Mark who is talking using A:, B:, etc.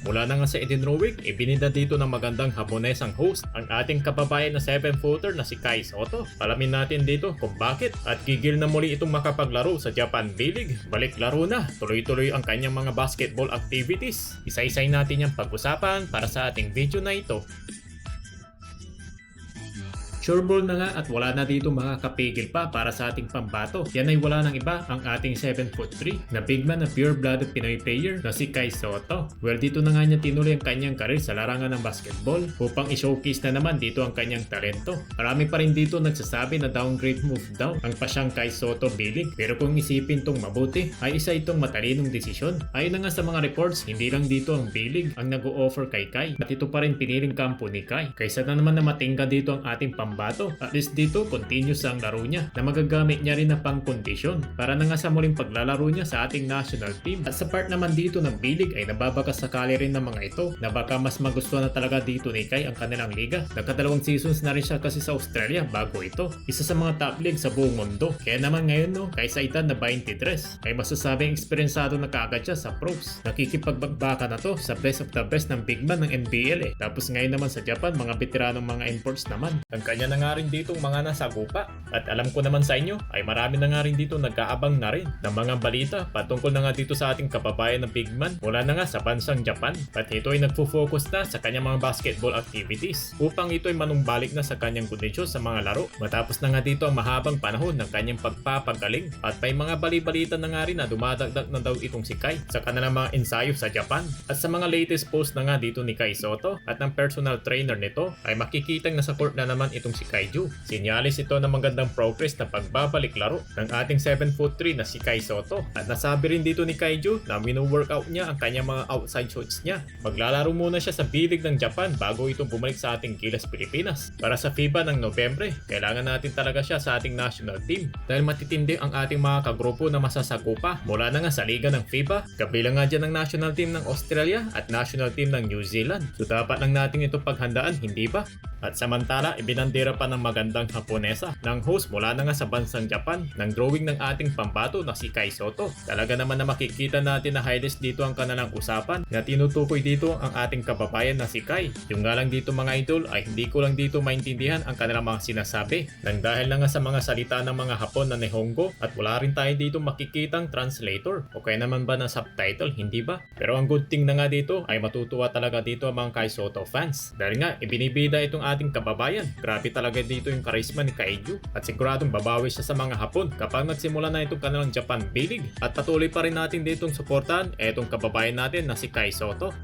A: Mula na nga sa Edinburgh, ibinida dito ng magandang Haponesang host ang ating kababayan na 7-footer na si Kai Sotto. Alamin natin dito kung bakit at gigil na muli itong makapaglaro sa Japan B-League. Balik laro na, tuloy-tuloy ang kanyang mga basketball activities. Isa-isay natin yung pag-usapan para sa ating video na ito. Sure ball na nga at wala na dito makakapigil pa para sa ating pambato. Yan ay wala nang iba ang ating 7'3" na big man na pure-blooded Pinoy player na si Kai Sotto. Well, dito na nga niya tinuloy ang kanyang karir sa larangan ng basketball upang i-showcase na naman dito ang kanyang talento. Marami pa rin dito nagsasabi na downgrade move daw ang pasyang Kai Sotto B-League. Pero kung isipin tong mabuti, ay isa itong matalinong desisyon. Ayon na nga sa mga reports, hindi lang dito ang B-League ang nag-o-offer kay Kai at ito pa rin piniling kampo ni Kai. Kaysa na naman na matingga dito ang ating pambato, at least dito continuous ang laro niya na magagamit niya rin na pang kondisyon para na nga sa muling paglalaro niya sa ating national team. At sa part naman dito ng B-League ay nababakas sakali rin ng mga ito na baka mas magustuhan na talaga dito ni Kai ang kanilang liga. Nagkadalawang seasons na rin siya kasi sa Australia bago ito. Isa sa mga top league sa buong mundo. Kaya naman ngayon kaysa edad na 23 ay masasabing eksperyensado na kaagad siya sa pros. Nakikipagbagbakan na to sa best of the best ng big man ng NBL. Tapos ngayon naman sa Japan, mga veteranong mga imports naman. Ang kanya na nga rin dito mga nasagupa. At alam ko naman sa inyo ay marami na nga rin dito nag-aabang na rin ng mga balita patungkol na nga dito sa ating kababayan na big man mula na nga sa bansang Japan. At ito ay nagfo-focus na sa kanyang mga basketball activities upang ito ay manumbalik na sa kanyang kondisyon sa mga laro. Matapos na nga dito ang mahabang panahon ng kanyang pagpapagaling at may mga bali-balita na nga rin na dumadagdag na daw itong si Kai sa kanilang mga ensayo sa Japan. At sa mga latest post na nga dito ni Kai Sotto at ng personal trainer nito ay makikitang nasa court na naman itong si Kaiju. Sinyalis ito ng magandang progress na pagbabalik laro ng ating 7'3" na si Kai Sotto. At nasabi rin dito ni Kaiju na mino-workout niya ang kanyang mga outside shots niya. Maglalaro muna siya sa B-League ng Japan bago ito bumalik sa ating Gilas Pilipinas. Para sa FIBA ng Nobyembre, kailangan natin talaga siya sa ating national team dahil matitindi ang ating mga kagrupo na masasagupa mula na nga sa liga ng FIBA. Kabilang nga dyan ang national team ng Australia at national team ng New Zealand. So dapat lang natin ito paghandaan, hindi ba? At samantala, ibinandera pa ng magandang Haponesa ng host mula na nga sa bansang Japan ng drawing ng ating pambato na si Kai Sotto. Talaga naman na makikita natin na highlights dito ang kanilang usapan na tinutukoy dito ang ating kababayan na si Kai. Yung nga lang dito mga idol ay hindi ko lang dito maintindihan ang kanilang mga sinasabi nang dahil na nga sa mga salita ng mga Hapon na Nihongo at wala rin tayo dito makikitang translator o kaya naman ba na subtitle, hindi ba? Pero ang good thing na nga dito ay matutuwa talaga dito ang mga Kai Sotto fans dahil nga ibinibida itong ating kababayan. Grabe talaga dito yung charisma ni Kaiju at siguradong babawi siya sa mga Hapon kapag nagsimula na itong kanilang Japan B-League at patuloy pa rin natin ditong suportahan etong kababayan natin na si Kai Sotto.